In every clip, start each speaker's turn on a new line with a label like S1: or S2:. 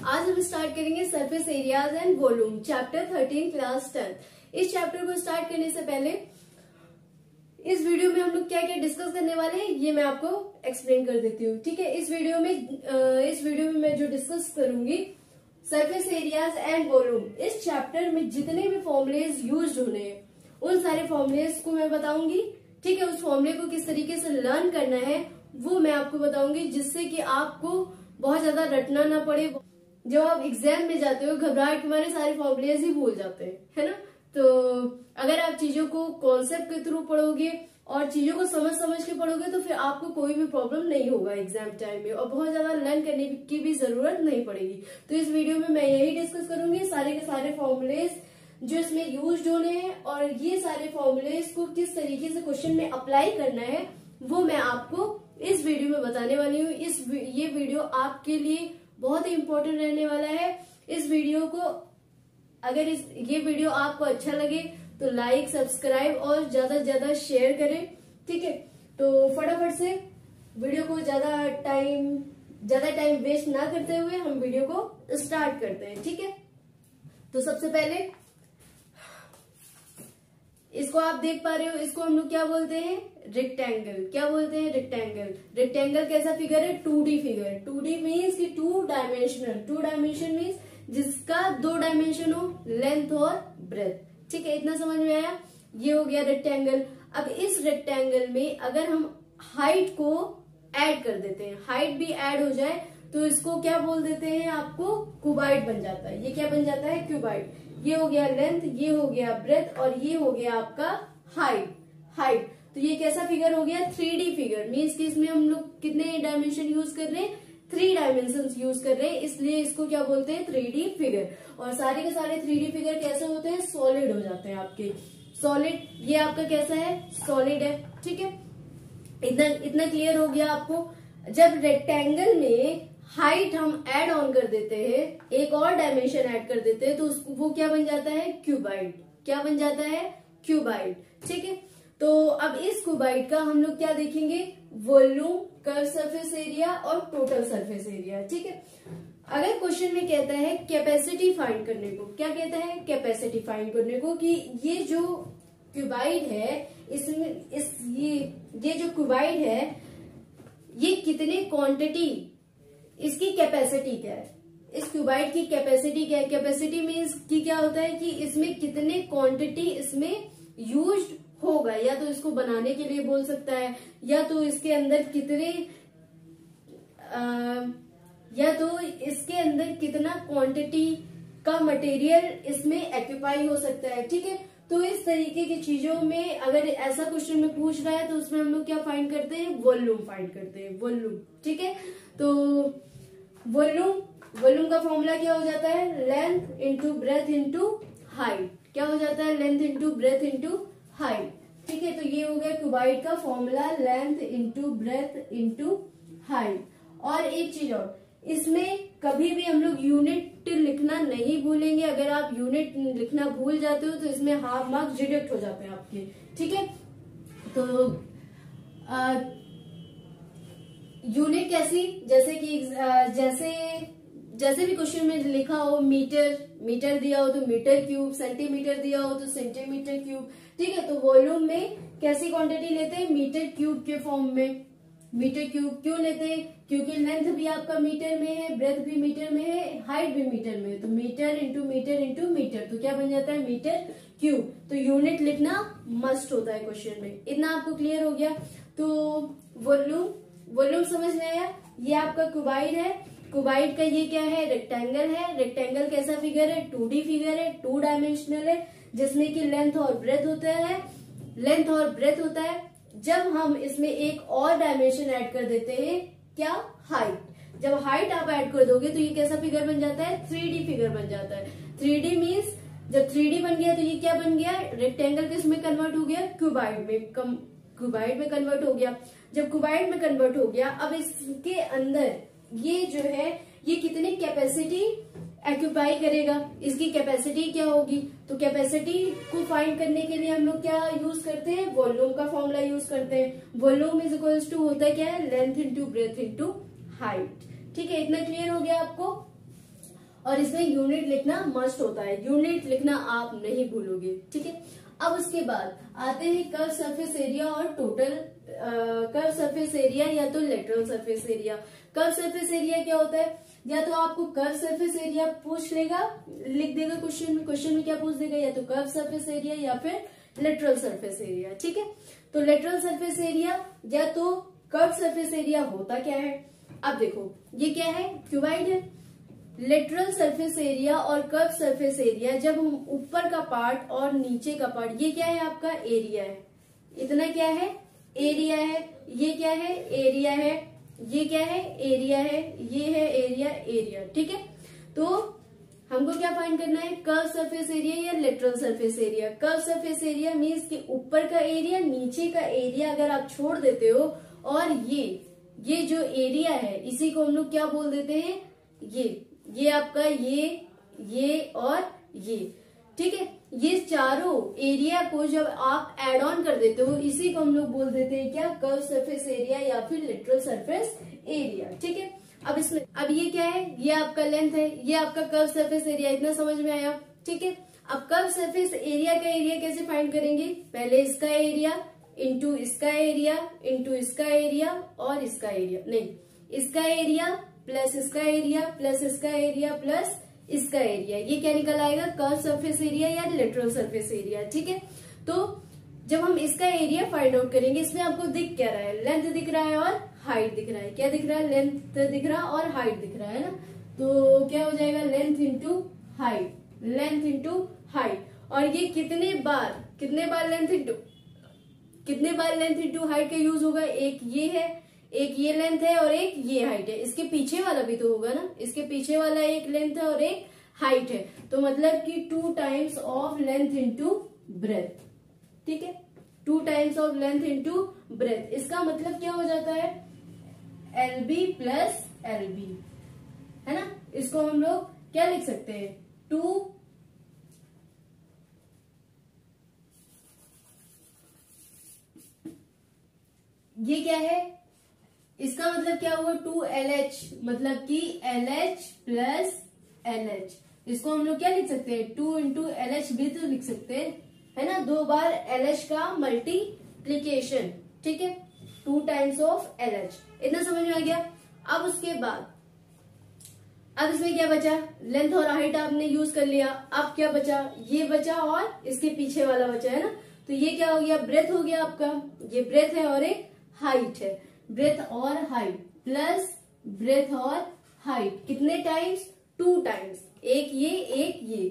S1: आज हम स्टार्ट करेंगे surface areas and volume chapter 13 class 10। इस चैप्टर को स्टार्ट करने से पहले इस वीडियो में हम लोग क्या क्या डिस्कस करने वाले हैं ये मैं आपको एक्सप्लेन कर देती हूँ। ठीक है, इस वीडियो में मैं जो डिस्कस करूंगी सरफेस एरियाज एंड वॉल्यूम, इस चैप्टर में जितने भी फॉर्मुलेज यूज होने हैं उन सारे फॉर्मुलेज को मैं बताऊंगी। ठीक है, उस फॉर्मुले को किस तरीके से लर्न करना है वो मैं आपको बताऊंगी, जिससे कि आपको बहुत ज्यादा रटना ना पड़े। जब आप एग्जाम में जाते हो घबराहट के मारे सारे फॉर्मुलेज ही भूल जाते हैं, है ना। तो अगर आप चीजों को कॉन्सेप्ट के थ्रू पढ़ोगे और चीजों को समझ के पढ़ोगे तो फिर आपको कोई भी प्रॉब्लम नहीं होगा एग्जाम टाइम में, और बहुत ज्यादा लर्न करने की भी जरूरत नहीं पड़ेगी। तो इस वीडियो में मैं यही डिस्कस करूंगी, सारे के सारे फॉर्मुलेज जो इसमें यूज होने हैं और ये सारे फॉर्मुलेज को किस तरीके से क्वेश्चन में अप्लाई करना है वो मैं आपको इस वीडियो में बताने वाली हूँ। ये वीडियो आपके लिए बहुत ही इम्पोर्टेंट रहने वाला है। इस वीडियो को अगर ये वीडियो आपको अच्छा लगे तो लाइक, सब्सक्राइब और ज्यादा से ज्यादा शेयर करें। ठीक है, तो फटाफट से वीडियो को ज्यादा टाइम वेस्ट ना करते हुए हम वीडियो को स्टार्ट करते हैं। ठीक है, तो सबसे पहले इसको आप देख पा रहे हो, इसको हम लोग क्या बोलते हैं, रेक्टेंगल। क्या बोलते हैं, रेक्टेंगल। रेक्टेंगल कैसा फिगर है, 2D फिगर। 2D मीन्स कि 2 डायमेंशनल। 2 डायमेंशन मीन्स जिसका 2 डायमेंशन हो, लेंथ और ब्रेथ। ठीक है, इतना समझ में आया। ये हो गया रेक्टेंगल। अब इस रेक्टेंगल में अगर हम हाइट को ऐड कर देते हैं, हाइट भी ऐड हो जाए तो इसको क्या बोल देते हैं, आपको क्यूबाइड बन जाता है। ये क्या बन जाता है, क्यूबाइड। ये हो गया लेंथ, ये हो गया ब्रेथ और ये हो गया आपका हाइट। तो ये कैसा फिगर हो गया, 3D फिगर। मीन्स कि इसमें हम लोग कितने डायमेंशन यूज कर रहे हैं, 3 डायमेंशन यूज कर रहे हैं, इसलिए इसको क्या बोलते हैं, 3D फिगर। और सारे के सारे 3D फिगर कैसे होते हैं, सॉलिड हो जाते हैं आपके। सॉलिड, ये आपका कैसा है, सॉलिड है। ठीक है, इतना क्लियर हो गया आपको। जब रेक्टेंगल में हाइट हम ऐड ऑन कर देते हैं, एक और डायमेंशन ऐड कर देते हैं, तो वो क्या बन जाता है, क्यूबाइड। क्या बन जाता है, क्यूबाइड। ठीक है, तो अब इस क्यूबाइड का हम लोग क्या देखेंगे, वॉल्यूम, कर्व सरफेस एरिया और टोटल सरफेस एरिया। ठीक है, अगर क्वेश्चन में कहता है कैपेसिटी फाइंड करने को, क्या कहता है, कैपेसिटी फाइंड करने को, कि ये जो क्यूबाइड है इसमें ये जो क्यूबाइड है ये कितने क्वांटिटी, इसकी कैपेसिटी क्या है, इस क्यूबाइड की कैपेसिटी क्या है। कैपेसिटी मीन्स कि क्या होता है कि इसमें कितने क्वांटिटी इसमें यूज्ड होगा, या तो इसको बनाने के लिए बोल सकता है, या तो इसके अंदर कितना क्वांटिटी का मटेरियल इसमें एक्यूपाई हो सकता है। ठीक है, तो इस तरीके की चीजों में अगर ऐसा क्वेश्चन में पूछ रहा है तो उसमें हम लोग क्या फाइंड करते हैं, वॉल्यूम फाइंड करते हैं, वॉल्यूम। ठीक है, तो वॉल्यूम का फॉर्मूला क्या हो जाता है, length into breadth into height. क्या हो जाता है, length into breadth into height. ठीक है, तो ये हो गया क्यूबाइड का formula, length into breadth into height. और एक चीज और, इसमें कभी भी हम लोग यूनिट लिखना नहीं भूलेंगे। अगर आप यूनिट लिखना भूल जाते हो तो इसमें हाफ मार्क्स डिडक्ट हो जाते हैं आपके। ठीक है, तो यूनिट कैसी, जैसे कि जैसे भी क्वेश्चन में लिखा हो, मीटर दिया हो तो मीटर क्यूब, सेंटीमीटर दिया हो तो सेंटीमीटर क्यूब। ठीक है, तो वॉल्यूम में कैसी क्वांटिटी लेते हैं, मीटर क्यूब के फॉर्म में। मीटर क्यूब क्यों लेते हैं, क्योंकि लेंथ भी आपका मीटर में है, ब्रेथ भी मीटर में है, हाइट भी मीटर में है, तो metre into metre into metre, तो क्या बन जाता है, मीटर क्यूब। तो यूनिट लिखना मस्ट होता है क्वेश्चन में। इतना आपको क्लियर हो गया। तो वॉल्यूम समझ में आया। ये आपका क्यूबाइड है, क्यूबाइड का ये क्या है, रेक्टेंगल है। रेक्टेंगल कैसा फिगर है, 2D फिगर है, 2 डायमेंशनल है, जिसमें कि लेंथ और ब्रेथ होता है। जब हम इसमें एक और डायमेंशन ऐड कर देते हैं, क्या, हाइट। जब हाइट आप ऐड कर दोगे तो ये कैसा फिगर बन जाता है, 3D फिगर बन जाता है। 3D मीन्स जब 3D बन गया तो ये क्या बन गया, रेक्टेंगल किस में कन्वर्ट हो गया, क्यूबाइड में कन्वर्ट हो गया। जब क्यूबाइड में कन्वर्ट हो गया, अब इसके अंदर ये जो है ये कितनी कैपेसिटी एक्यूपाई करेगा, इसकी कैपेसिटी क्या होगी। तो कैपेसिटी को फाइंड करने के लिए हम लोग क्या यूज करते हैं, वॉल्यूम का फॉर्मूला यूज करते हैं। वॉल्यूम इज इक्वल्स टू होता है क्या है, length into breadth into height. ठीक है, इतना क्लियर हो गया आपको। और इसमें यूनिट लिखना मस्ट होता है, यूनिट लिखना आप नहीं भूलोगे, ठीक है। अब उसके बाद आते हैं कर्व सरफेस एरिया और टोटल कर्व सरफेस एरिया या तो lateral surface area. Curve surface area क्या होता है, या तो आपको कर्व सरफेस एरिया पूछ लेगा, लिख देगा क्वेश्चन में क्या पूछ देगा, या तो कर्व सरफेस एरिया या फिर लेटरल सरफेस एरिया, ठीक है। तो लेटरल सरफेस एरिया या तो कर्व सरफेस एरिया होता क्या है, अब देखो ये क्या है, क्यूबाइड है। लेटरल सरफेस एरिया और कर्व सरफेस एरिया, जब हम ऊपर का पार्ट और नीचे का पार्ट, ये क्या है आपका एरिया है, इतना क्या है एरिया है, ये क्या है एरिया है, ये क्या है एरिया है, ये है एरिया, ठीक है। तो हमको क्या फाइंड करना है, कर्व सरफेस एरिया या lateral surface area. Curve surface area means कि ऊपर का एरिया नीचे का एरिया अगर आप छोड़ देते हो, और ये जो एरिया है इसी को हम लोग क्या बोल देते हैं, ये आपका ये और ये, ठीक है। ये चारों एरिया को जब आप एड ऑन कर देते हो इसी को हम लोग बोल देते हैं क्या, कर्व सरफेस एरिया या फिर लेटरल सरफेस एरिया, ठीक है। अब इसमें अब ये क्या है, ये आपका लेंथ है, ये आपका कर्व सरफेस एरिया, इतना समझ में आया, ठीक है। अब कर्व सरफेस एरिया का एरिया कैसे फाइंड करेंगे, पहले इसका एरिया इंटू इसका एरिया इंटू इसका एरिया और इसका एरिया, नहीं इसका एरिया प्लस इसका एरिया प्लस इसका एरिया प्लस इसका एरिया, ये क्या निकल आएगा, कर्व सरफेस एरिया या लेटरल सरफेस एरिया, ठीक है। तो जब हम इसका एरिया फाइंड आउट करेंगे, इसमें आपको दिख क्या रहा है, लेंथ दिख रहा है और हाइट दिख रहा है, क्या दिख रहा है, लेंथ दिख रहा है और हाइट दिख रहा है ना। तो क्या हो जाएगा, length into height, length into height. और ये कितने बार लेंथ इंटू हाइट का यूज होगा, एक ये है, एक ये लेंथ है और एक ये हाइट है, इसके पीछे वाला भी तो होगा ना, इसके पीछे वाला एक लेंथ है और एक हाइट है, तो मतलब कि 2 times of length into breadth, ठीक है, 2 times of length into breadth. इसका मतलब क्या हो जाता है, LB प्लस LB, है ना। इसको हम लोग क्या लिख सकते हैं, 2 ये क्या है, इसका मतलब क्या हुआ, 2LH, मतलब कि LH प्लस LH। इसको हम लोग क्या लिख सकते हैं, 2 इंटू LH भी तो लिख सकते हैं, है ना, 2 बार LH का मल्टीप्लीकेशन, ठीक है, 2 टाइम्स ऑफ LH, इतना समझ में आ गया। अब उसके बाद अब इसमें क्या बचा, लेंथ और हाइट आपने यूज कर लिया, अब क्या बचा, ये बचा और इसके पीछे वाला बचा, है ना। तो ये क्या हो गया, ब्रेथ हो गया आपका, ये ब्रेथ है और एक हाइट है, ब्रेथ और हाइट प्लस ब्रेथ और हाइट, कितने टाइम्स, 2 टाइम्स, एक ये,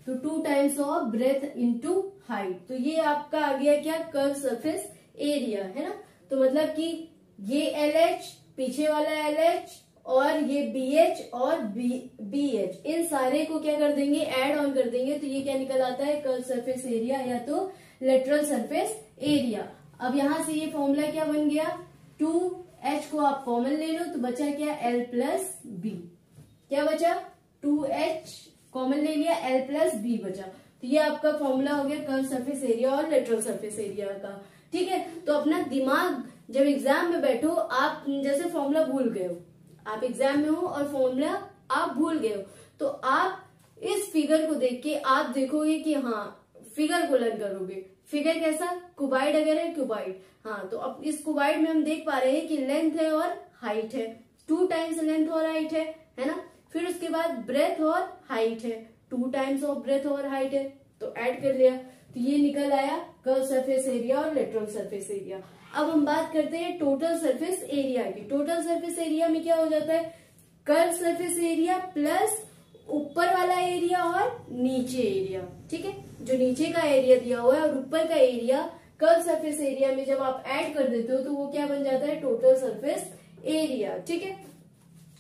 S1: तो 2 times of breath into height. तो ये आपका आ गया क्या, कर्व सरफेस एरिया, है ना। तो मतलब कि ये LH, पीछे वाला LH और ये BH और BH, इन सारे को क्या कर देंगे, ऐड ऑन कर देंगे, तो ये क्या निकल आता है, कर्व सरफेस एरिया या तो लेटरल सरफेस एरिया। अब यहां से ये फॉर्मूला क्या बन गया, 2H को आप कॉमन ले लो तो बचा क्या, L प्लस B, क्या बचा, 2H कॉमन ले लिया, L प्लस B बचा। तो ये आपका फॉर्मूला हो गया कर्व सरफेस एरिया और लेटरल सरफेस एरिया का, ठीक है। तो अपना दिमाग जब एग्जाम में बैठो, आप जैसे फॉर्मूला भूल गए हो, आप एग्जाम में हो और फॉर्मूला आप भूल गए हो, तो आप इस फिगर को देख के आप देखोगे कि हाँ, फिगर को लर्न करोगे, फिगर कैसा, क्यूबाइड अगर है, क्यूबाइड, हाँ, तो अब इस क्यूबाइड में हम देख पा रहे हैं कि लेंथ है और हाइट है, 2 टाइम्स लेंथ और हाइट है ना। फिर उसके बाद ब्रेथ और हाइट है, 2 टाइम्स ऑफ ब्रेथ और हाइट है, तो ऐड कर लिया, तो ये निकल आया कर्व सरफेस एरिया और लेटरल सरफेस एरिया। अब हम बात करते हैं टोटल सरफेस एरिया की। टोटल सरफेस एरिया में क्या हो जाता है, कर्व सरफेस एरिया प्लस ऊपर वाला एरिया और नीचे एरिया, ठीक है, जो नीचे का एरिया दिया हुआ है और ऊपर का एरिया कर्व सरफेस एरिया में जब आप ऐड कर देते हो तो वो क्या बन जाता है, टोटल सरफेस एरिया, ठीक है।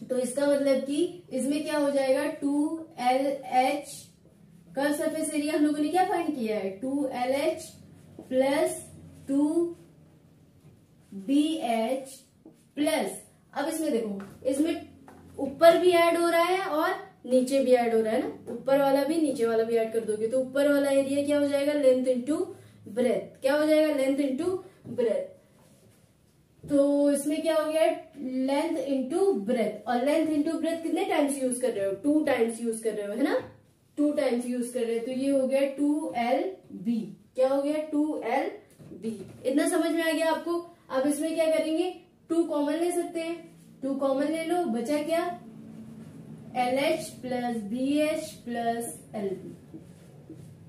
S1: तो इसका मतलब कि इसमें क्या हो जाएगा, 2LH, कर्व सरफेस एरिया हम लोगों ने क्या फाइंड किया है, 2LH प्लस 2BH प्लस, अब इसमें देखो, इसमें ऊपर भी ऐड हो रहा है और नीचे भी ऐड हो रहा है ना, ऊपर वाला भी नीचे वाला भी ऐड कर दोगे तो ऊपर वाला एरिया क्या हो जाएगा, लेंथ इंटू ब्रेथ, क्या हो जाएगा, लेंथ इंटू ब्रेथ। तो इसमें क्या हो गया, लेंथ इंटू ब्रेथ, और लेंथ इंटू ब्रेथ कितने टाइम्स यूज कर रहे हो, 2 टाइम्स यूज कर रहे हो, है ना, 2 टाइम्स यूज कर रहे हो, तो ये हो गया 2LB। क्या हो गया, 2LB। इतना समझ में आ गया आपको। अब इसमें क्या करेंगे, 2 कॉमन ले सकते हैं, 2 कॉमन ले लो, बचा क्या, LH plus BH plus LB।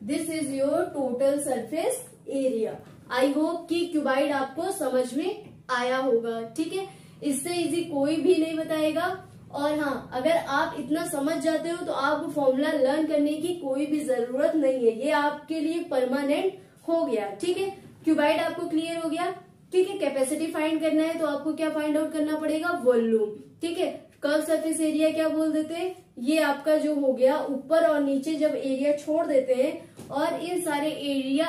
S1: This is your total surface area. I hope कि क्यूबाइड आपको समझ में आया होगा, ठीक है। इससे इजी कोई भी नहीं बताएगा। और हाँ, अगर आप इतना समझ जाते हो तो आपको फॉर्मूला लर्न करने की कोई भी जरूरत नहीं है, ये आपके लिए परमानेंट हो गया, ठीक है। क्यूबाइड आपको क्लियर हो गया, ठीक है। कैपेसिटी फाइंड करना है तो आपको क्या फाइंड आउट करना पड़ेगा, वॉल्यूम, ठीक है। कर्व सरफेस एरिया क्या बोल देते हैं, ये आपका जो हो गया ऊपर और नीचे जब एरिया छोड़ देते हैं, और इन सारे एरिया,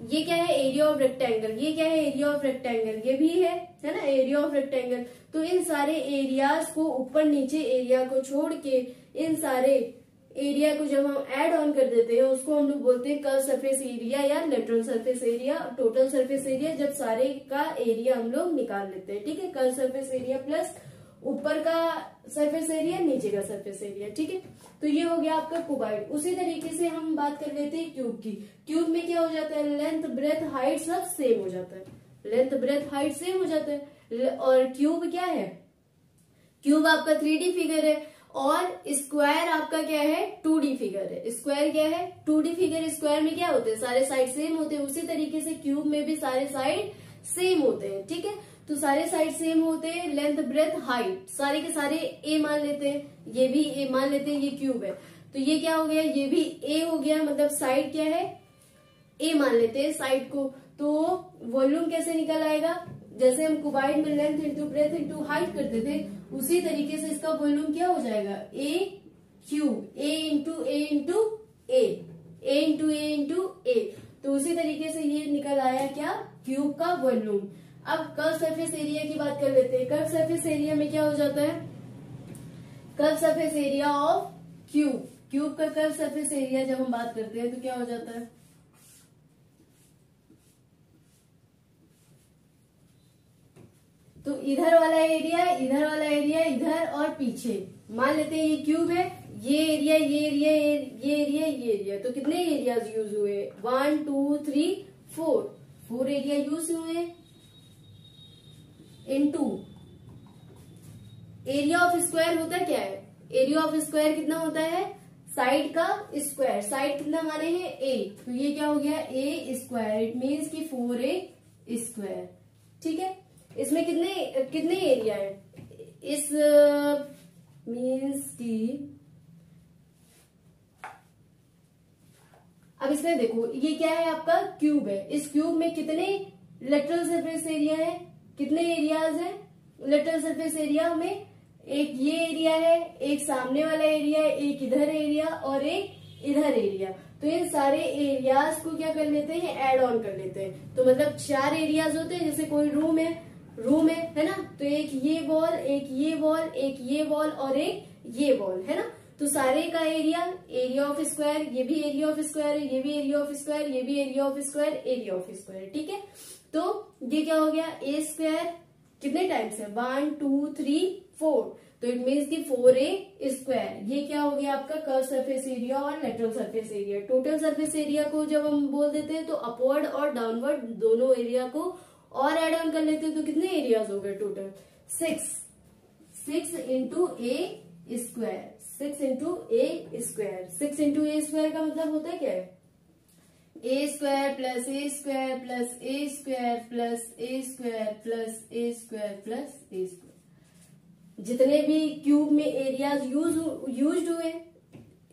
S1: ये क्या है, एरिया ऑफ रेक्टेंगल, ये क्या है, एरिया ऑफ रेक्टेंगल, ये भी है ना, एरिया ऑफ रेक्टेंगल। तो इन सारे एरियाज को, ऊपर नीचे एरिया को छोड़ के इन सारे एरिया को जब हम ऐड ऑन कर देते हैं, उसको हम लोग बोलते हैं कर्व सरफेस एरिया या lateral surface area, total surface area, जब सारे का एरिया हम लोग निकाल लेते हैं, ठीक है। कर्व सरफेस एरिया प्लस ऊपर का सरफेस एरिया, नीचे का सरफेस एरिया, ठीक है। तो ये हो गया आपका क्यूबाइड। उसी तरीके से हम बात कर लेते हैं क्यूब की। क्यूब में क्या हो जाता है, लेंथ ब्रेथ हाइट सब सेम हो जाता है, लेंथ ब्रेथ हाइट सेम हो जाता है। और क्यूब क्या है, क्यूब आपका 3D फिगर है, और स्क्वायर आपका क्या है, 2D फिगर है। स्क्वायर क्या है, 2D फिगर। स्क्वायर में क्या होते हैं, सारे साइड सेम होते हैं। उसी तरीके से क्यूब में भी सारे साइड सेम होते हैं, ठीक है। तो सारे साइड सेम होते हैं, लेंथ ब्रेथ हाइट सारे के सारे ए मान लेते हैं, ये भी ए मान लेते हैं, ये क्यूब है। तो ये क्या हो गया, ये भी ए हो गया, मतलब साइड क्या है, ए मान लेते हैं साइड को। तो वॉल्यूम कैसे निकल आएगा, जैसे हम क्यूबाइड में length into breadth into height करते थे, उसी तरीके से इसका वॉल्यूम क्या हो जाएगा, ए क्यूब, ए इंटू ए इंटू ए, ए इंटू ए इंटू ए। तो उसी तरीके से ये निकल आया क्या, क्यूब का वॉल्यूम। अब कर्व सरफेस एरिया की बात कर लेते हैं। कर्व सरफेस एरिया में क्या हो जाता है, curve surface area of cube, cube का कर्व सरफेस एरिया जब हम बात करते हैं तो क्या हो जाता है, तो इधर वाला एरिया, इधर वाला एरिया, इधर और पीछे मान लेते हैं ये क्यूब है, ये एरिया, ये एरिया, ये एरिया, ये एरिया। तो कितने एरियाज यूज हुए, 1 2 3 4 एरिया यूज हुए। इनटू एरिया ऑफ स्क्वायर होता क्या है, एरिया ऑफ स्क्वायर कितना होता है, साइड का स्क्वायर। साइड कितना माने हैं, ए, तो ये क्या हो गया, ए स्क्वायर, इट मीन्स की 4a स्क्वायर, ठीक है। इसमें कितने कितने एरिया है, इस मीन्स की, अब इसमें देखो ये क्या है, आपका क्यूब है। इस क्यूब में कितने लेटरल सरफेस एरिया है, कितने एरियाज हैं लेटरल सरफेस एरिया में, एक ये एरिया है, एक सामने वाला एरिया है, एक इधर एरिया और एक इधर एरिया। तो इन सारे एरियाज को क्या कर लेते हैं, ऐड ऑन कर लेते हैं। तो मतलब 4 एरियाज होते हैं, जैसे कोई रूम है ना, तो एक ये वॉल, एक ये वॉल, एक ये वॉल और एक ये वॉल, है ना। तो सारे का एरिया, एरिया ऑफ स्क्वायर, ये भी एरिया ऑफ स्क्वायर है, ये भी एरिया ऑफ स्क्वायर, ये भी area of square, area of square, ठीक है। तो ये क्या हो गया, ए स्क्वायर कितने टाइम्स है, 1 2 3 4, तो इट मीन्स की 4a स्क्वायर। ये क्या हो गया आपका कर्व सरफेस एरिया और lateral surface area. Total surface area को जब हम बोल देते हैं तो अपवर्ड और डाउनवर्ड दोनों एरिया को और एड ऑन कर लेते हैं, तो कितने एरियाज हो गए टोटल, 6 इंटू ए स्क्वायर, 6 इंटू ए स्क्वायर। 6 इंटू ए स्क्वायर का मतलब होता है क्या है, ए स्क्वायर प्लस ए स्क्वायर प्लस ए स्क्वायर प्लस ए स्क्वायर प्लस ए स्क्वायर प्लस ए स्क्वायर। जितने भी क्यूब में एरियाज यूज हुए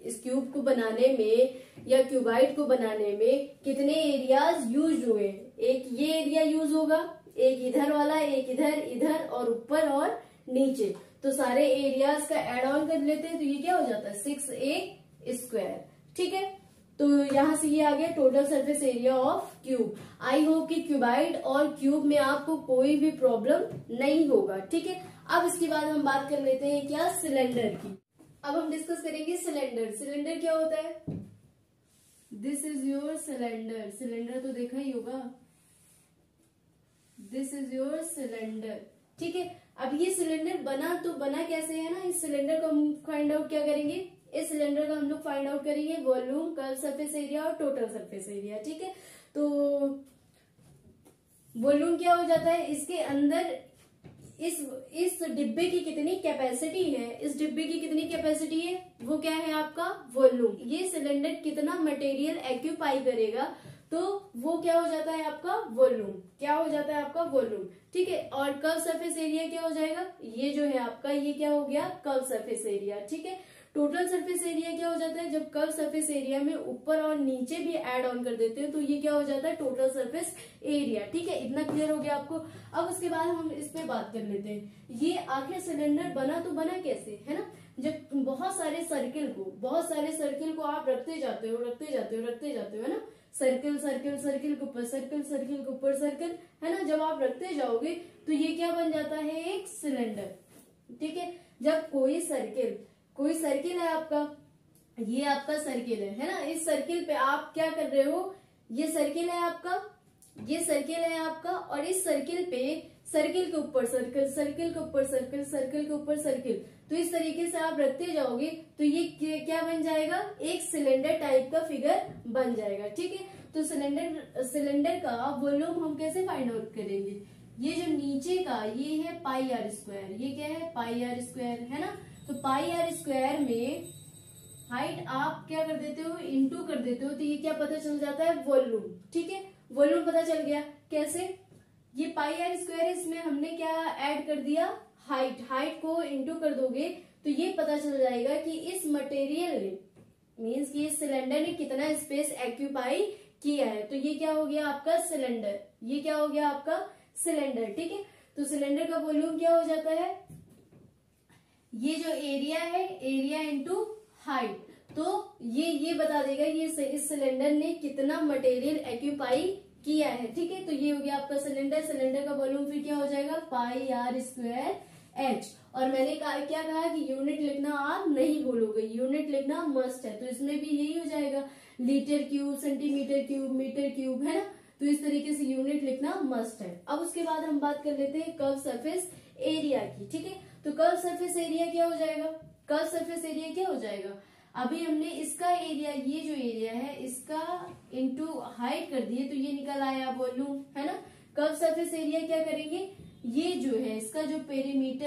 S1: इस क्यूब को बनाने में या क्यूबाइड को बनाने में, कितने एरियाज यूज हुए, एक ये एरिया यूज होगा, एक इधर वाला, एक इधर, इधर और ऊपर और नीचे। तो सारे एरियाज का एड ऑन कर लेते हैं, तो ये क्या हो जाता है, 6a स्क्वायर, ठीक है। तो यहां से ये आ गया total surface area of cube. I hope कि क्यूबाइड और क्यूब में आपको कोई भी प्रॉब्लम नहीं होगा, ठीक है। अब इसके बाद हम बात कर लेते हैं क्या, सिलेंडर की। अब हम डिस्कस करेंगे सिलेंडर। सिलेंडर क्या होता है, this is your cylinder. Cylinder तो देखा ही होगा, दिस इज योर सिलेंडर। ठीक है, अब ये सिलेंडर बना तो बना कैसे है ना, इस सिलेंडर को हम फाइंड आउट क्या करेंगे, इस सिलेंडर का हम लोग फाइंड आउट करेंगे वॉल्यूम, कर्व सरफेस एरिया और टोटल सरफेस एरिया। ठीक है, तो वॉल्यूम क्या हो जाता है, इसके अंदर इस डिब्बे की कितनी कैपेसिटी है, इस डिब्बे की कितनी कैपेसिटी है, वो क्या है आपका वॉल्यूम। ये सिलेंडर कितना मटेरियल एक्यूपाई करेगा, तो वो क्या हो जाता है आपका वॉल्यूम, क्या हो जाता है आपका वॉल्यूम। ठीक है, और कर्व सरफेस एरिया क्या हो जाएगा, ये जो है आपका, ये क्या हो गया कर्व सरफेस एरिया। ठीक है, टोटल सरफेस एरिया क्या हो जाता है, जब कर्व सरफेस एरिया में ऊपर और नीचे भी ऐड ऑन कर देते हैं तो ये क्या हो जाता है टोटल सरफेस एरिया। ठीक है, इतना क्लियर हो गया आपको। अब उसके बाद हम इस पे बात कर लेते हैं, ये आखिर सिलेंडर बना तो बना कैसे, है ना। जब बहुत सारे सर्किल को आप रखते जाते हो है ना, सर्किल सर्किल सर्किल के ऊपर सर्किल, सर्किल के ऊपर सर्किल, है ना। जब आप रखते जाओगे तो ये क्या बन जाता है, एक सिलेंडर। ठीक है, जब कोई सर्किल है आपका, ये आपका सर्किल है ना, इस सर्किल पे आप क्या कर रहे हो, ये सर्किल है आपका, और इस सर्किल पे सर्किल के ऊपर सर्किल, सर्किल के ऊपर सर्किल, सर्किल के ऊपर सर्किल, तो इस तरीके से आप रखते जाओगे तो ये क्या बन जाएगा, एक सिलेंडर टाइप का फिगर बन जाएगा। ठीक है, तो सिलेंडर का वॉल्यूम हम कैसे फाइंड आउट करेंगे, ये जो नीचे का ये है पाई आर स्क्वायर, ये क्या है पाई आर स्क्वायर, है ना। तो पाई आर स्क्वायर में हाइट आप क्या कर देते हो, इंटू कर देते हो, तो ये क्या पता चल जाता है वॉल्यूम। ठीक है, वॉल्यूम पता चल गया कैसे, ये पाई आर स्क्वायर, इसमें हमने क्या ऐड कर दिया हाइट को इंटू कर दोगे तो ये पता चल जाएगा कि इस मटेरियल ने, मीन्स कि इस सिलेंडर ने कितना स्पेस एक्यूपाई किया है। तो ये क्या हो गया आपका सिलेंडर, ये क्या हो गया आपका सिलेंडर। ठीक है, तो सिलेंडर का वॉल्यूम क्या हो जाता है, ये जो एरिया है, एरिया इंटू हाइट, तो ये बता देगा ये इस सिलेंडर ने कितना मटेरियल एक्यूपाई किया है। ठीक है, तो ये हो गया आपका सिलेंडर का वॉल्यूम फिर क्या हो जाएगा पाई आर स्क्वायर एच। और मैंने क्या कहा कि यूनिट लिखना आप नहीं भूलोगे, यूनिट लिखना मस्ट है, तो इसमें भी यही हो जाएगा litre cube, centimetre cube, metre cube, है ना। तो इस तरीके से यूनिट लिखना मस्ट है। अब उसके बाद हम बात कर लेते हैं कर्व सरफेस एरिया की। ठीक है, तो कर्व सरफेस एरिया क्या हो जाएगा, कर्व सरफेस एरिया क्या हो जाएगा, अभी हमने इसका एरिया, ये जो एरिया है इसका इंटू हाइट कर दिए तो ये निकल आया वॉल्यूम, है ना। कर्व सरफेस एरिया क्या करेंगे, ये जो है इसका जो पेरीमीटर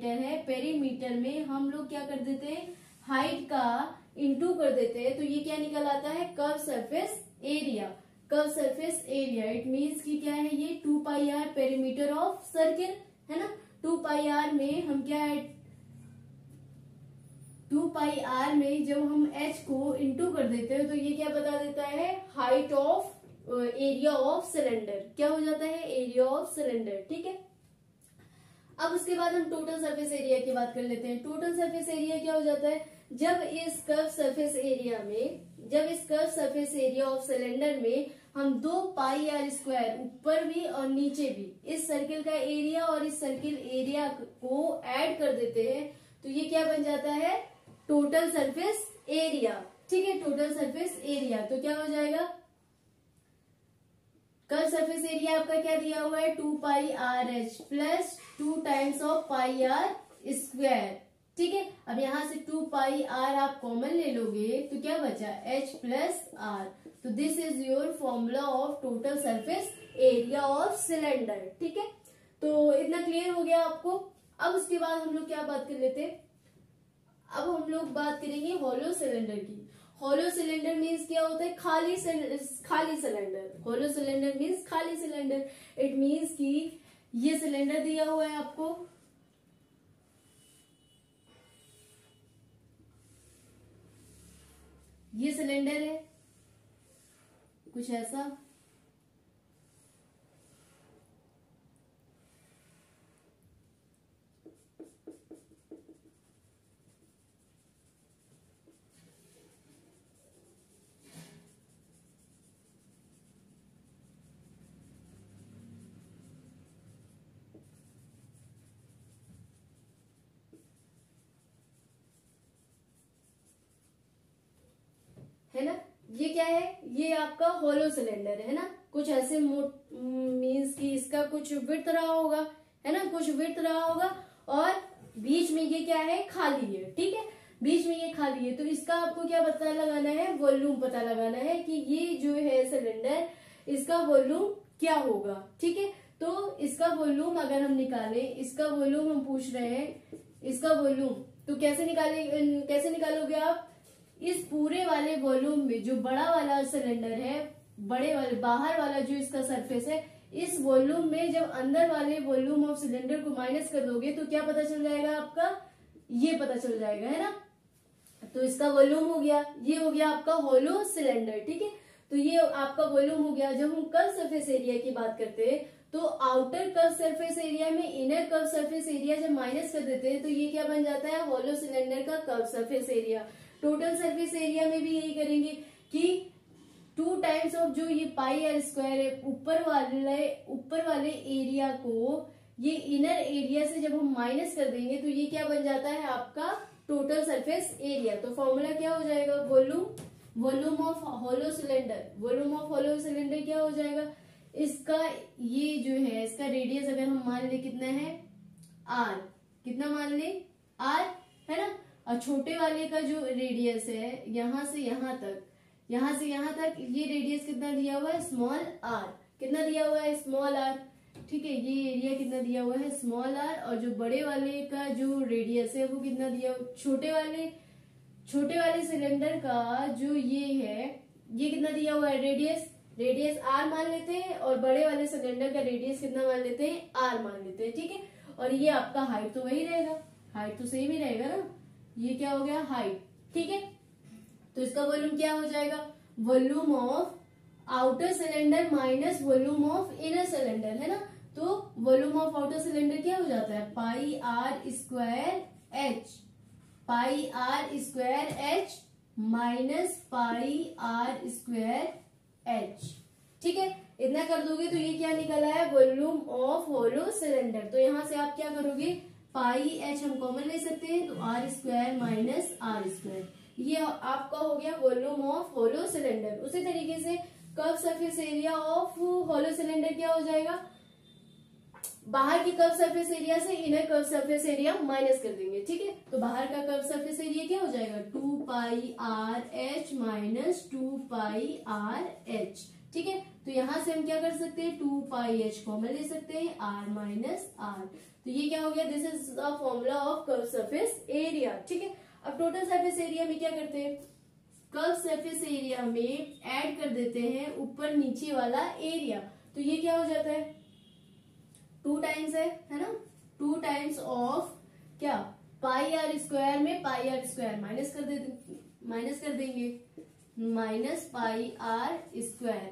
S1: है, पेरीमीटर में हम लोग क्या कर देते हैं हाइट का इंटू कर देते हैं, तो ये क्या निकल आता है curve surface area. Curve surface area it means कि क्या है, ये 2 pi are perimeter of circle, है ना। 2 पाई आर में हम क्या है, 2 पाई आर में जब हम h को इंटू कर देते हैं तो ये क्या बता देता है height of area of cylinder, क्या हो जाता है एरिया ऑफ सिलेंडर। ठीक है, अब उसके बाद हम टोटल सरफेस एरिया की बात कर लेते हैं। टोटल सरफेस एरिया क्या हो जाता है, जब इस curve surface area of cylinder में हम 2 पाई आर स्क्वायर ऊपर भी और नीचे भी इस सर्किल का एरिया और इस सर्किल एरिया को ऐड कर देते हैं तो ये क्या बन जाता है टोटल सरफेस एरिया। ठीक है, टोटल सरफेस एरिया तो क्या हो जाएगा, कर्व सरफेस एरिया आपका क्या दिया हुआ है 2 pi R H plus 2 times of pi are square. ठीक है, अब यहां से 2 पाई आर आप कॉमन ले लोगे तो क्या बचा h प्लस आर। तो this is your formula of total surface area of cylinder. ठीक है, तो इतना क्लियर हो गया आपको। अब उसके बाद हम लोग क्या बात कर लेते हैं, अब हम लोग बात करेंगे हॉलो सिलेंडर की। हॉलो सिलेंडर मीन्स क्या होता है, खाली सिलेंडर। हॉलो सिलेंडर मीन्स खाली सिलेंडर। इट मीन्स कि ये सिलेंडर दिया हुआ है आपको, ये सिलेंडर है कुछ ऐसा, है ना। ये क्या है, ये आपका हॉलो सिलेंडर है ना, कुछ ऐसे कुछ विड्थ रहा होगा, है ना, कुछ विड्थ रहा होगा, और बीच में ये क्या है, खाली है, ठीक है, बीच में ये खाली है। तो इसका आपको क्या पता लगाना है, वॉल्यूम पता लगाना है कि ये जो है सिलेंडर, इसका वॉल्यूम क्या होगा, ठीक है। तो इसका वॉल्यूम अगर हम निकालें, इसका वॉल्यूम हम पूछ रहे हैं, इसका वॉल्यूम, तो कैसे निकालोगे आप, इस पूरे वाले वॉल्यूम में जो बड़ा वाला सिलेंडर है, बड़े वाले बाहर वाला जो इसका सरफेस है, इस वॉल्यूम में जब अंदर वाले वॉल्यूम ऑफ सिलेंडर को माइनस कर दोगे तो क्या पता चल जाएगा आपका, ये पता चल जाएगा, है ना। तो इसका वॉल्यूम हो गया, ये हो गया आपका होलो सिलेंडर, ठीक है। तो ये आपका वॉल्यूम हो गया। जब हम कर्व सरफेस एरिया की बात करते हैं तो आउटर कर्व सरफेस एरिया में इनर कर्व सरफेस एरिया जब माइनस कर देते हैं तो ये क्या बन जाता है, होलो सिलेंडर का curve surface area. Total surface area में भी यही करेंगे कि 2 टाइम्स ऑफ जो ये पाई आर स्क्वायर है, ऊपर वाले एरिया को ये इनर एरिया से जब हम माइनस कर देंगे तो ये क्या बन जाता है आपका टोटल सरफेस एरिया। तो फॉर्मूला क्या हो जाएगा, वॉल्यूम ऑफ होलो सिलेंडर क्या हो जाएगा, इसका ये जो है इसका रेडियस अगर हम मान ले कितना है, आर, कितना मान ले, आर, है ना। और छोटे वाले का जो रेडियस है यहां से यहां तक ये रेडियस कितना दिया हुआ है, स्मॉल आर, कितना दिया हुआ है, स्मॉल आर, ठीक है। ये एरिया कितना दिया हुआ है, स्मॉल आर, और जो बड़े वाले का जो रेडियस है वो कितना दिया, छोटे वाले सिलेंडर का जो ये है, ये कितना दिया हुआ है, रेडियस आर मान लेते हैं, और बड़े वाले सिलेंडर का रेडियस कितना मान लेते हैं, आर मान लेते हैं, ठीक है। और ये आपका हाइट तो वही रहेगा, हाइट तो सेम ही रहेगा ना, ये क्या हो गया, हाइट, ठीक है। तो इसका वॉल्यूम क्या हो जाएगा, volume of outer cylinder minus volume of inner cylinder, है ना। तो वॉल्यूम ऑफ आउटर सिलेंडर क्या हो जाता है, pi are square H minus pi are square H, ठीक है। इतना कर दोगे तो ये क्या निकल आया, वॉल्यूम ऑफ होलो सिलेंडर। तो यहां से आप क्या करोगे, पाई एच हम कॉमन ले सकते हैं, तो r square minus r square, ये आपका हो गया वॉल्यूम ऑफ होलो सिलेंडर। उसी तरीके से curve surface area of hollow cylinder क्या हो जाएगा, बाहर की कर्व सरफेस एरिया से inner curve surface area minus कर देंगे, ठीक है। तो बाहर का कर्व सरफेस एरिया क्या हो जाएगा, 2 pi R H minus 2 pi R H, ठीक है। तो यहां से हम क्या कर सकते हैं, 2 पाई एच कॉमन ले सकते हैं, आर माइनस आर, तो ये क्या हो गया, this is the formula of curve surface area, ठीक है। अब टोटल सरफेस एरिया में क्या करते हैं, कर्व सरफेस एरिया में ऐड कर देते हैं ऊपर नीचे वाला एरिया, तो ये क्या हो जाता है, 2 टाइम्स है ना, 2 टाइम्स ऑफ क्या, पाई आर स्क्वायर में पाई आर स्क्वायर माइनस कर देंगे, माइनस पाई आर स्क्वायर,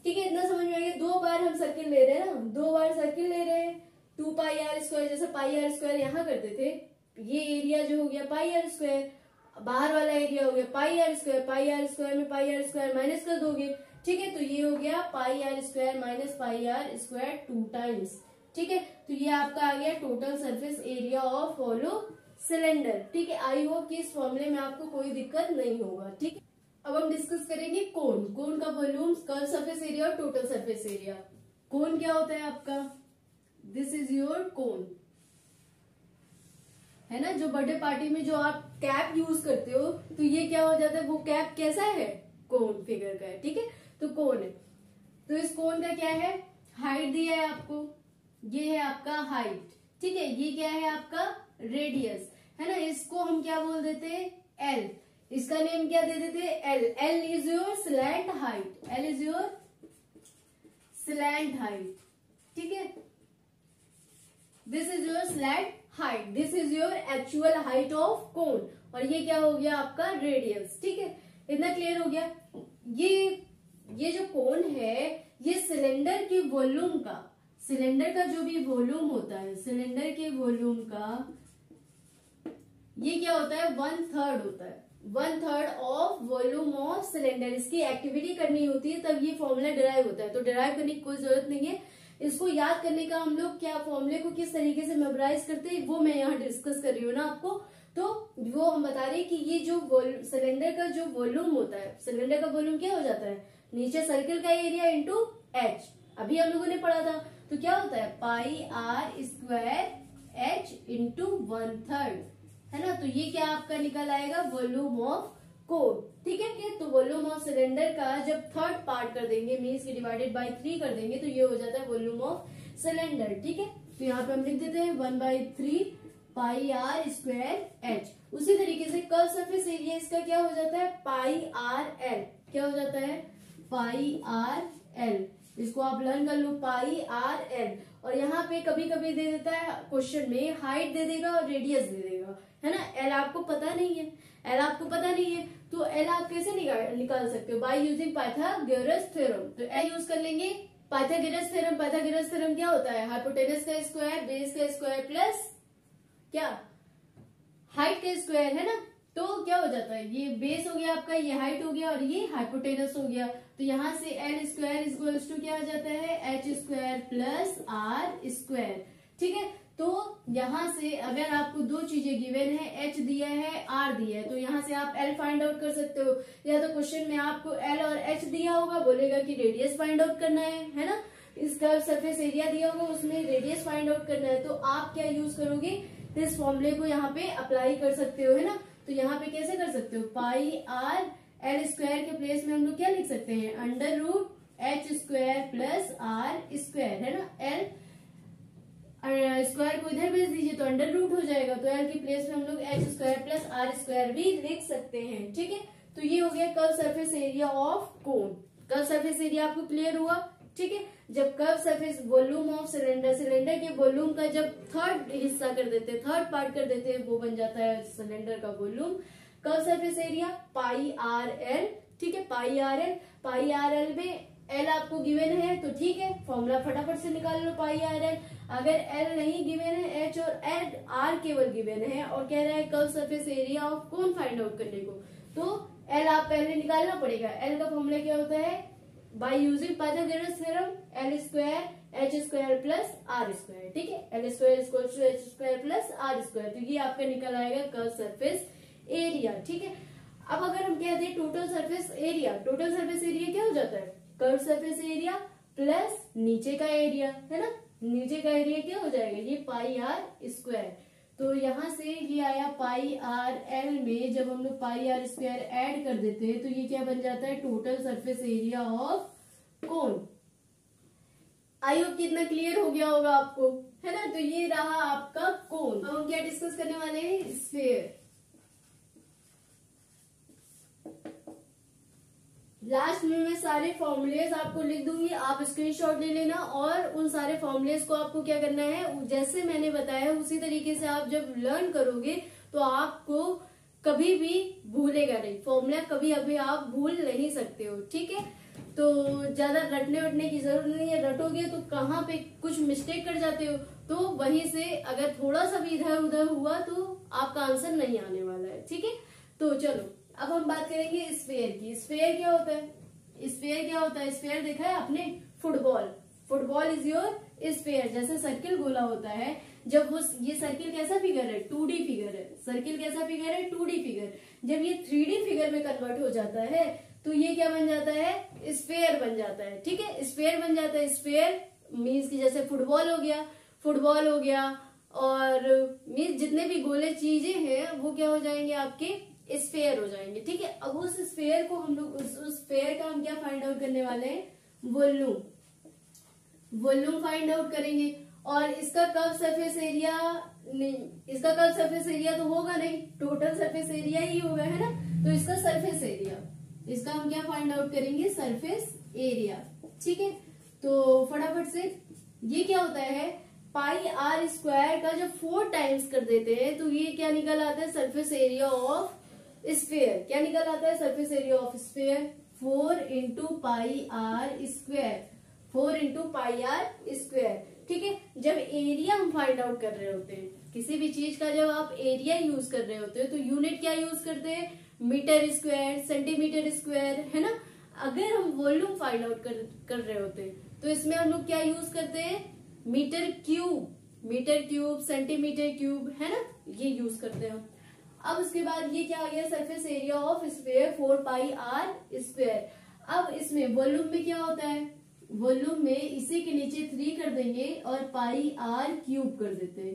S1: ठीक है। इतना समझ में आ गया। 2 बार हम सर्किल ले रहे हैं ना, 2 बार सर्किल ले रहे हैं, 2 पाई आर स्क्वायर, जैसे पाई आर स्क्वायर यहाँ करते थे, ये एरिया जो हो गया पाई आर स्क्वायर, बाहर वाला एरिया हो गया पाई आर स्क्वायर में पाई आर स्क्वायर माइनस कर दोगे, ठीक है। तो ये हो गया pi are square minus pi are square 2 times, ठीक है। तो ये आपका आ गया total surface area of hollow cylinder, ठीक है। आई होप कि इस फॉर्मूले में आपको कोई दिक्कत नहीं होगा, ठीक है। अब हम डिस्कस करेंगे कोन का वॉल्यूम, कर्व सरफेस एरिया और टोटल सरफेस एरिया। कोन क्या होता है आपका, दिस इज योर कोन, है ना। जो बर्थडे पार्टी में जो आप कैप यूज करते हो तो ये क्या हो जाता है, वो कैप कैसा है, कोन फिगर का है, ठीक है। तो कोन है, तो इस कोन का क्या है, हाइट दिया है आपको, ये है आपका हाइट, ठीक है। ये क्या है आपका रेडियस, है ना। इसको हम क्या बोल देते हैं, एल, इसका नेम क्या दे देते हैं, L is your slant height, L is your slant height, ठीक है। This is your slant height, this is your actual height of cone, और ये क्या हो गया आपका रेडियस, ठीक है। इतना क्लियर हो गया। ये जो कोन है ये सिलेंडर के वॉल्यूम का, सिलेंडर का जो भी वॉल्यूम होता है, सिलेंडर के वॉल्यूम का ये क्या होता है, 1/3 होता है, 1/3 ऑफ वॉल्यूम ऑफ सिलेंडर। इसकी एक्टिविटी करनी होती है तब ये फॉर्मूला डिराइव होता है, तो डिराइव करने की कोई जरूरत नहीं है। इसको याद करने का हम लोग क्या फॉर्मूले को किस तरीके से मेमोराइज करते हैं वो मैं यहाँ डिस्कस कर रही हूँ ना आपको। तो वो हम बता रहे हैं कि ये जो सिलेंडर का जो वॉल्यूम होता है, सिलेंडर का वॉल्यूम क्या हो जाता है, नीचे सर्किल का एरिया इंटू एच, अभी हम लोगों ने पढ़ा था। तो क्या होता है pi are square h into 1/3, है ना। तो ये क्या आपका निकल आएगा वॉल्यूम ऑफ कोन, ठीक है। तो वॉल्यूम ऑफ सिलेंडर का जब थर्ड पार्ट कर देंगे मीन्स की डिवाइडेड बाय 3 कर देंगे तो ये हो जाता है वॉल्यूम ऑफ सिलेंडर, ठीक है। तो यहाँ पे हम लिख देते हैं 1/3 पाई आर स्क्वायर एच। उसी तरीके से कर्व सरफेस एरिया इसका क्या हो जाता है पाई आर एल, क्या हो जाता है पाई आर एल। इसको आप लर्न कर लो पाई आर एल। और यहाँ पे कभी कभी दे देता है क्वेश्चन में हाइट दे देगा और रेडियस दे देगा, है ना। एल आपको पता नहीं है, एल आपको पता नहीं है तो एल आप कैसे निकाल सकते हो बाय यूजिंग पाइथागोरस थ्योरम। तो एल यूज कर लेंगे पाइथागोरस थ्योरम। पाइथागोरस थ्योरम क्या होता है हाइपोटेनस का स्क्वायर बेस का स्क्वायर प्लस क्या हाइट का स्क्वायर, है ना। तो क्या हो जाता है ये बेस हो गया आपका, ये हाइट हो गया और ये हाइपोटेनस हो गया। तो यहाँ से एल स्क्वायर इक्वल्स टू क्या आ जाता है H square plus are square, ठीक है। तो यहाँ से अगर आपको दो चीजें गिवन है एच दिया है आर दिया है तो यहाँ से आप एल फाइंड आउट कर सकते हो। या तो क्वेश्चन में आपको एल और एच दिया होगा, बोलेगा कि रेडियस फाइंड आउट करना है ना। इसका सरफेस एरिया दिया होगा उसमें रेडियस फाइंड आउट करना है। तो आप क्या यूज करोगे इस फॉर्मूले को यहाँ पे अप्लाई कर सकते हो, है ना। तो यहाँ पे कैसे कर सकते हो पाई आर एल स्क्वायर के प्लेस में हम लोग क्या लिख सकते हैं under root H square plus are square, है ना। एल स्क्वायर को इधर भेज दीजिए तो अंडर रूट हो जाएगा। तो एल के प्लेस में हम लोग H square plus are square भी लिख सकते हैं, ठीक है। तो ये हो गया curve surface area of cone. Curve surface area आपको क्लियर हुआ, ठीक है। जब curve surface volume of cylinder, cylinder के वॉल्यूम का जब थर्ड हिस्सा कर देते हैं थर्ड पार्ट कर देते हैं वो बन जाता है सिलेंडर का volume. Curve surface area pi R L, ठीक है पाई आर एल। पाई आर एल में एल आपको गिवन है तो ठीक है फॉर्मूला फटाफट से निकाल लो पाई आर एल। अगर एल नहीं गिवन है एच और एड आर केवल गिवन है और कह रहा है curve surface area of cone find out करने को तो एल आप पहले निकालना पड़ेगा। एल का फॉर्मूला क्या होता है by using Pythagoras theorem L square H square plus are square, ठीक है। L square equals to H square plus are square. तो ये आपका निकल आएगा कर्व सरफेस एरिया, ठीक है। अब अगर हम कहते हैं total surface area, total surface area क्या हो जाता है कर्व सरफेस एरिया प्लस नीचे का एरिया, है ना। नीचे का एरिया क्या हो जाएगा ये पाई आर स्क्वायर। तो यहाँ से ये आया पाई आर एल में जब हम लोग पाई आर स्क्वायर ऐड कर देते हैं तो ये क्या बन जाता है total surface area of cone. I hope कितना क्लियर हो गया होगा आपको, है ना। तो ये रहा आपका कोन। अब हम क्या डिस्कस करने वाले हैं स्फीयर। लास्ट में मैं सारे फॉर्मूलेज आपको लिख दूंगी, आप स्क्रीनशॉट ले लेना और उन सारे फॉर्मूलेज को आपको क्या करना है जैसे मैंने बताया उसी तरीके से आप जब लर्न करोगे तो आपको कभी भी भूलेगा नहीं, फॉर्मूला कभी अभी आप भूल नहीं सकते हो, ठीक है। तो ज्यादा रटने वटने की जरूरत नहीं है, रटोगे तो कहाँ पे कुछ मिस्टेक कर जाते हो तो वहीं से अगर थोड़ा सा भी इधर उधर हुआ तो आपका आंसर नहीं आने वाला है, ठीक है। तो चलो अब हम बात करेंगे स्फीयर की। स्फीयर क्या होता है, स्फीयर क्या होता है, स्फीयर देखा है आपने football, football is your sphere. जैसे सर्किल गोला होता है जब वो ये सर्किल कैसा फिगर है 2D फिगर है, सर्किल कैसा फिगर है 2D फिगर। जब ये 3D फिगर में कन्वर्ट हो जाता है तो ये क्या बन जाता है स्फीयर बन जाता है, ठीक है। स्फीयर बन जाता है, स्फीयर मीन्स की जैसे फुटबॉल हो गया, फुटबॉल हो गया और मीन्स जितने भी गोले चीजें हैं वो क्या हो जाएंगे आपके स्फीयर हो जाएंगे, ठीक है। अब उस स्फीयर को हम लोग उस स्फीयर का हम क्या फाइंड आउट करने वाले हैं वॉल्यूम, वॉल्यूम फाइंड आउट करेंगे। और इसका कर्व सरफेस एरिया नहीं, इसका कर्व सरफेस एरिया तो होगा नहीं, टोटल सरफेस एरिया ही होगा, है ना। तो इसका सरफेस एरिया, इसका हम क्या फाइंड आउट करेंगे सरफेस एरिया, ठीक है। तो फटाफट से ये क्या होता है पाई आर स्क्वायर का जब 4 टाइम्स कर देते हैं तो ये क्या निकल आता है सरफेस एरिया ऑफ स्फीयर। क्या निकल आता है surface area of sphere 4 into pi are square, 4 into pi are square, ठीक है। जब एरिया हम फाइंड आउट कर रहे होते हैं किसी भी चीज का, जब आप एरिया यूज कर रहे होते हो तो यूनिट क्या यूज करते हैं मीटर स्क्वायर सेंटीमीटर स्क्वायर, है ना। अगर हम वॉल्यूम फाइंड आउट कर रहे होते हैं तो इसमें हम लोग क्या यूज करते हैं मीटर क्यूब सेंटीमीटर क्यूब, है ना, ये यूज करते हैं। अब उसके बाद ये क्या आ गया surface area of sphere 4 pi are square. अब इसमें वॉल्यूम में क्या होता है वॉल्यूम में इसी के नीचे 3 कर देंगे और पाई आर क्यूब कर देते हैं।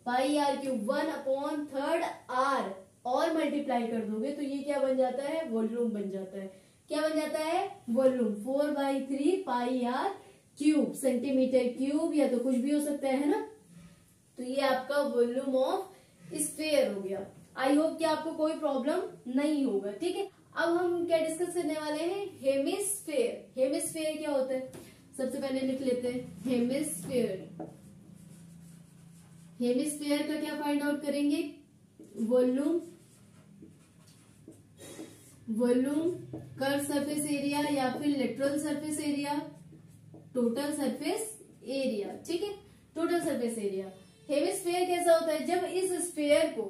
S1: पाई आर क्यूब 1/3 आर और मल्टीप्लाई कर दोगे तो ये क्या बन जाता है, वॉल्यूम बन जाता है। क्या बन जाता है, volume. 4/3 pi R cube, centimetre cube या तो कुछ भी हो सकता है ना। तो ये आपका वॉल्यूम ऑफ स्फीयर हो गया। आई होप कि आपको कोई प्रॉब्लम नहीं होगा। ठीक है, अब हम क्या डिस्कस करने वाले हैं, हेमिस्फीयर। हेमिस्फीयर क्या होता है, सबसे पहले लिख लेते हैं हेमिस्फीयर। हेमिस्फीयर का क्या फाइंड आउट करेंगे, volume, volume, curve surface area या फिर lateral surface area, total surface area. ठीक है, टोटल सरफेस एरिया। हेमिस्फीयर कैसा होता है, जब इस स्फीयर को,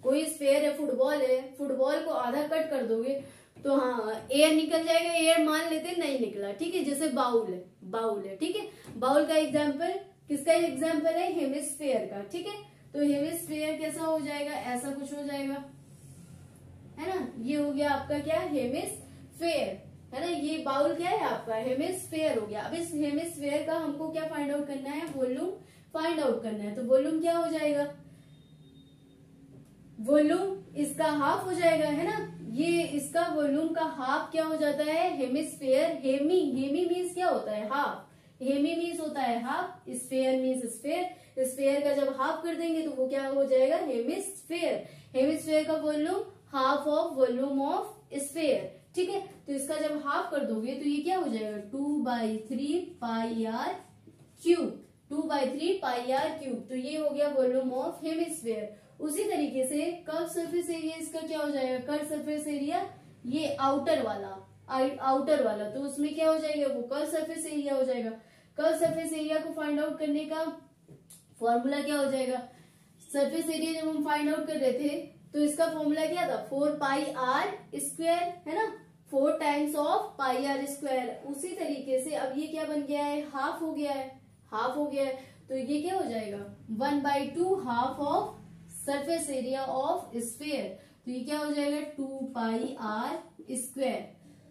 S1: कोई स्फीयर है, फुटबॉल है, फुटबॉल को आधा कट कर दोगे तो हाँ एयर निकल जाएगा, एयर मान लेते नहीं निकला। ठीक है, जैसे बाउल है, बाउल है। ठीक है, बाउल का एग्जाम्पल, किसका एग्जाम्पल है, हेमिस्फीयर का। ठीक है, तो हेमिस्फीयर कैसा हो जाएगा, ऐसा कुछ हो जाएगा, है ना। ये हो गया आपका क्या, हेमिस्फीयर, है ना। ये बाउल क्या है आपका, हेमिस्फीयर हो गया। अब इस हेमिस्फीयर का हमको क्या फाइंड आउट करना है, वॉल्यूम फाइंड आउट करना है। तो वॉल्यूम क्या हो जाएगा, वॉल्यूम इसका हाफ हो जाएगा, है ना। ये इसका वॉल्यूम का हाफ क्या हो जाता है, हेमिस्फीयर। हेमी, हेमी मीन्स क्या होता है, हाफ। हेमी मीन्स होता है half, sphere means sphere. Sphere का जब हाफ कर देंगे तो वो क्या हो जाएगा, हेमिस्फीयर। हेमिस्फीयर का volume half of volume of sphere. ठीक है, तो इसका जब हाफ कर दोगे तो ये क्या हो जाएगा, 2/3 pi R cube, 2/3 pi R cube. तो ये हो गया वॉल्यूम ऑफ हेमिस्फीयर। उसी तरीके से कर्व सरफेस एरिया इसका क्या हो जाएगा, कर्व सरफेस एरिया, ये आउटर वाला, आउटर वाला, तो उसमें क्या हो जाएगा, वो कर्व सरफेस एरिया हो जाएगा। कर्व सरफेस एरिया को फाइंड आउट करने का फॉर्मूला क्या हो जाएगा, सरफेस एरिया जब हम फाइंड आउट कर रहे थे तो इसका फॉर्मूला क्या था, 4 पाई आर स्क्वायर, है ना, 4 times of pi are square. उसी तरीके से अब ये क्या बन गया है, हाफ हो गया है, हाफ हो गया है। तो ये क्या हो जाएगा, 1/2 half of surface area of sphere. तो ये क्या हो जाएगा, 2 pi are square,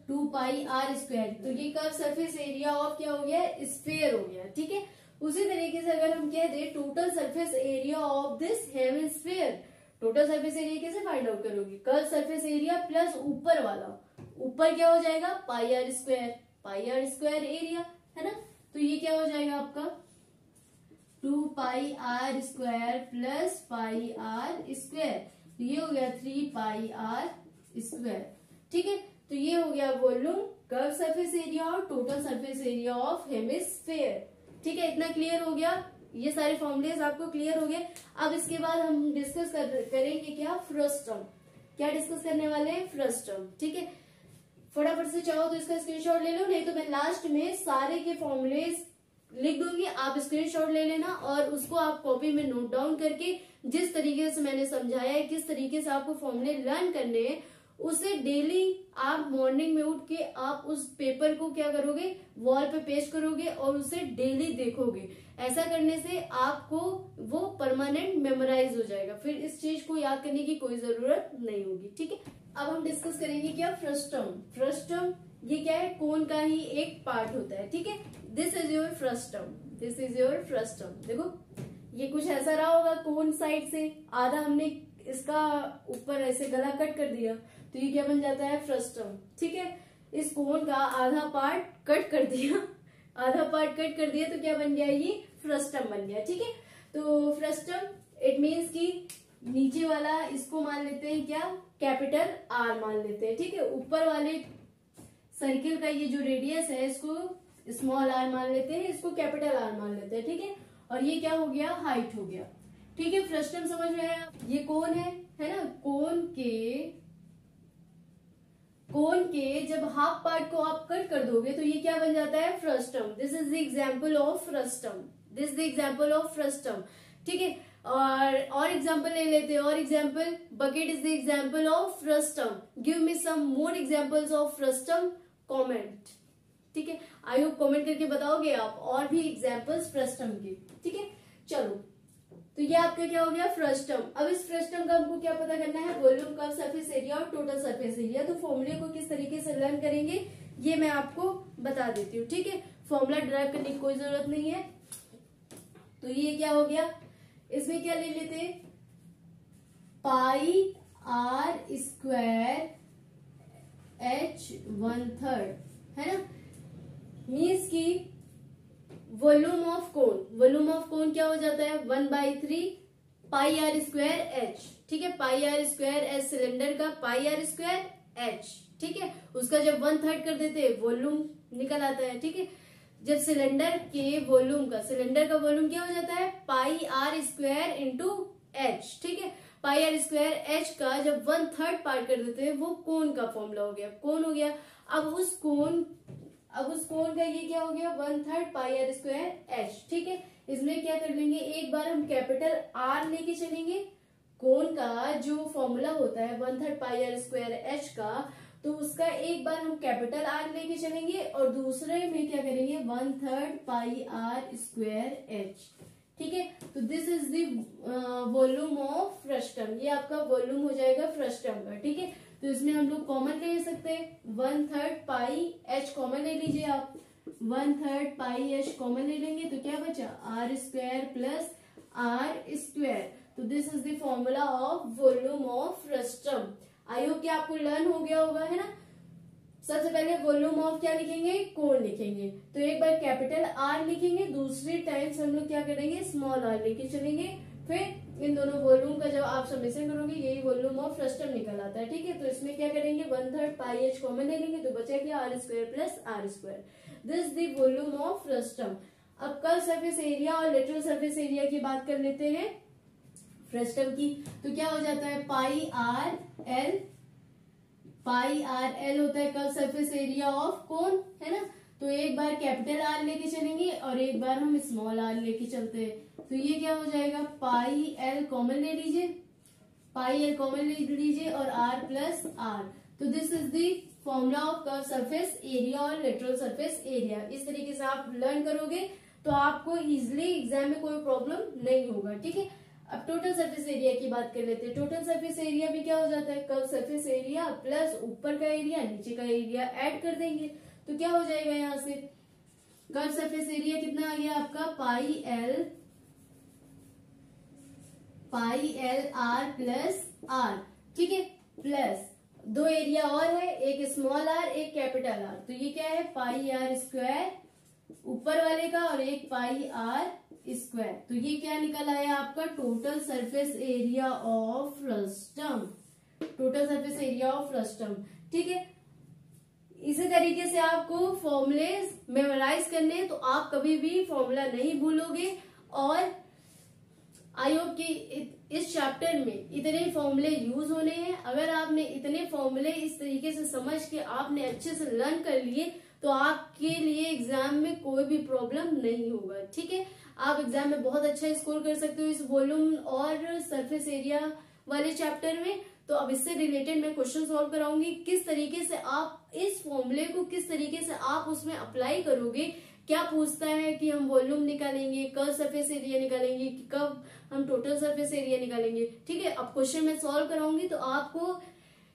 S1: 2 pi are square. तो ये कर्व सरफेस एरिया ऑफ क्या हो गया, स्फीयर हो गया। ठीक है, उसी तरीके से अगर हम कह दें total surface area of this hemisphere, total surface area कैसे फाइंड आउट करोगे, कर्व सरफेस एरिया प्लस ऊपर वाला, ऊपर क्या हो जाएगा, pi are square, pi are square area, है ना। तो ये क्या हो जाएगा आपका, 2 pi are square plus pi are square. तो ये हो गया 3 पाई आर स्क्वायर। ठीक है, तो ये हो गया वॉल्यूम, कर्व सरफेस एरिया और total surface area of hemisphere. ठीक है, इतना क्लियर हो गया, ये सारे फॉर्मूलेस आपको क्लियर हो गए। अब इसके बाद हम डिस्कस करेंगे क्या, फ्रस्टम। क्या डिस्कस करने वाले हैं, फ्रस्टम। ठीक है, फटाफट से चाहो तो इसका स्क्रीनशॉट ले लो, नहीं तो मैं लास्ट में सारे के फॉर्मूलेस लिख दूंगी, आप स्क्रीनशॉट ले लेना और उसको आप कॉपी में नोट डाउन करके जिस तरीके से मैंने समझाया है, किस तरीके से आपको फॉर्मूले लर्न करने हैं, उसे डेली आप मॉर्निंग में उठ के आप उस पेपर को क्या करोगे, वॉल पे पेस्ट करोगे और उसे डेली देखोगे। ऐसा करने से आपको वो परमानेंट मेमोराइज हो जाएगा, फिर इस चीज को याद करने की कोई जरूरत नहीं होगी। ठीक है, अब हम डिस्कस करेंगे क्या, फ्रस्टम। फ्रस्टम ये क्या है, कोन का ही एक पार्ट होता है। ठीक है, this is your frustum, this is your frustum. देखो ये कुछ ऐसा रहा होगा, कोन साइड से आधा हमने इसका ऊपर ऐसे गला कट कर दिया तो ये क्या बन जाता है, फ्रस्टम। ठीक है, इस कोन का आधा पार्ट कट कर दिया, आधा पार्ट कट कर दिया तो क्या बन गया, ये फ्रस्टम बन गया। ठीक है, तो फ्रस्टम इट मीन्स कि नीचे वाला इसको मान लेते हैं क्या, कैपिटल आर मान लेते हैं। ठीक है, ऊपर वाले सर्किल का ये जो रेडियस है इसको स्मॉल आर मान लेते हैं, इसको कैपिटल आर मान लेते हैं। ठीक है, और ये क्या हो गया, हाइट हो गया। ठीक है, फ्रस्टम समझ में आया। ये कोन है ना, कोन के जब हाफ पार्ट को आप कट कर दोगे तो ये क्या बन जाता है, frustum. This is the example of frustum, this is the example of frustum. ठीक है, और एग्जाम्पल ले लेते हैं, और example, bucket is the example of frustum. Give me some more examples of frustum, comment. ठीक है, आई होप कमेंट करके बताओगे आप और भी एग्जाम्पल्स फ्रस्टम के। ठीक है, चलो तो ये आपका क्या हो गया, फ्रस्टम। अब इस फ्रस्टम का हमको क्या पता करना है, वॉल्यूम, कर्व सरफेस एरिया और टोटल सरफेस एरिया। तो फॉर्मूले को किस तरीके से लर्न करेंगे ये मैं आपको बता देती हूँ। ठीक है, फॉर्मूला डिराइव करने की कोई जरूरत नहीं है। तो ये क्या हो गया, इसमें क्या ले लेते हैं, पाई आर स्क्वायर h 1/3 है ना, मीन्स की volume of cone, volume of cone क्या हो जाता है 1/3 पाई आर स्क्वायर h, ठीक है, pi are square h cylinder का पाई आर स्क्वायर h, ठीक है, उसका जब 1/3 कर देते हैं वॉल्यूम निकल आता है, ठीक है। जब सिलेंडर के वॉल्यूम का, सिलेंडर का वॉल्यूम क्या हो जाता है pi are square into h, ठीक है, पाई आर स्क्वायर h का जब 1/3 पार्ट कर देते हैं वो कोन का फॉर्मूला हो गया, कोन हो गया। अब उस कोन का ये क्या हो गया 1/3 पाई आर स्क्वायर h, ठीक है। इसमें क्या कर लेंगे, एक बार हम कैपिटल R लेके चलेंगे, कोन का जो फॉर्मूला होता है 1/3 पाई आर स्क्वायर h का, तो उसका एक बार हम कैपिटल R लेके चलेंगे और दूसरे में क्या करेंगे 1/3 पाई आर स्क्वायर h, ठीक है। तो this is the volume of frustum, ये आपका वॉल्यूम हो जाएगा फ्रस्टम का, ठीक है। तो इसमें हम लोग कॉमन ले सकते हैं 1/3 पाई h कॉमन ले लीजिए आप, 1/3 पाई h कॉमन ले लेंगे तो क्या बचा r square plus are square. तो this is the formula of volume of frustum. I hope कि आपको लर्न हो गया होगा, है ना। सबसे पहले वॉल्यूम ऑफ क्या लिखेंगे, कोन लिखेंगे, तो एक बार कैपिटल R लिखेंगे, दूसरी टाइम्स हम लोग क्या करेंगे स्मॉल r लेके चलेंगे, फिर इन दोनों वॉल्यूम का जब आप समेशन करोगे यही वॉल्यूम ऑफ फ्रस्टम निकल आता है, ठीक है। तो इसमें क्या करेंगे 1/3 पाई h कॉमन ले लेंगे तो बचेगा R square plus are square, this the volume of frustum. अब कर्व सरफेस एरिया और लेटरल सरफेस एरिया की बात कर लेते हैं फ्रस्टम की। तो क्या हो जाता है पाई आर एल होता है curve surface area of cone, है ना। तो एक बार कैपिटल R लेके चलेंगे और एक बार हम स्मॉल r लेके चलते हैं, तो ये क्या हो जाएगा पाई एल कॉमन ले लीजिए, पाई एल कॉमन ले लीजिए और r प्लस r। तो this is the formula of curve surface area और लेटरल सरफेस एरिया। इस तरीके से आप लर्न करोगे तो आपको इजिली एग्जाम में कोई प्रॉब्लम नहीं होगा, ठीक है। अब टोटल सरफेस एरिया की बात कर लेते हैं। टोटल सरफेस एरिया भी क्या हो जाता है कर्व सरफेस एरिया प्लस ऊपर का एरिया नीचे का एरिया ऐड कर देंगे, तो क्या हो जाएगा यहाँ से कर्व सरफेस एरिया कितना आ गया आपका pi L R plus R, ठीक है, प्लस दो एरिया और है, एक स्मॉल r एक कैपिटल R, तो ये क्या है पाई आर स्क्वायर ऊपर वाले का और एक पाई आर स्क्वायर। तो ये क्या निकल आया आपका total surface area of frustum, total surface area of frustum, ठीक है। इसी तरीके से आपको फॉर्मूले मेमोराइज करने हैं तो आप कभी भी फॉर्मूला नहीं भूलोगे। और आई होप कि इस चैप्टर में इतने फॉर्मूले यूज होने हैं। अगर आपने इतने फॉर्मूले इस तरीके से समझ के आपने अच्छे से लर्न कर लिए तो आपके लिए एग्जाम में कोई भी प्रॉब्लम नहीं होगा, ठीक है। आप एग्जाम में बहुत अच्छा स्कोर कर सकते हो इस वॉल्यूम और सरफेस एरिया वाले चैप्टर में। तो अब इससे रिलेटेड मैं क्वेश्चन सॉल्व कराऊंगी, किस तरीके से आप इस फॉर्मूले को किस तरीके से आप उसमें अप्लाई करोगे। क्या पूछता है कि हम वॉल्यूम निकालेंगे, कब सरफेस एरिया निकालेंगे, कि कब हम टोटल सरफेस एरिया निकालेंगे, ठीक है। अब क्वेश्चन मैं सॉल्व कराऊंगी तो आपको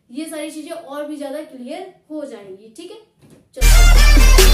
S1: ये सारी चीजें और भी ज्यादा क्लियर हो जाएंगी, ठीक है। चलो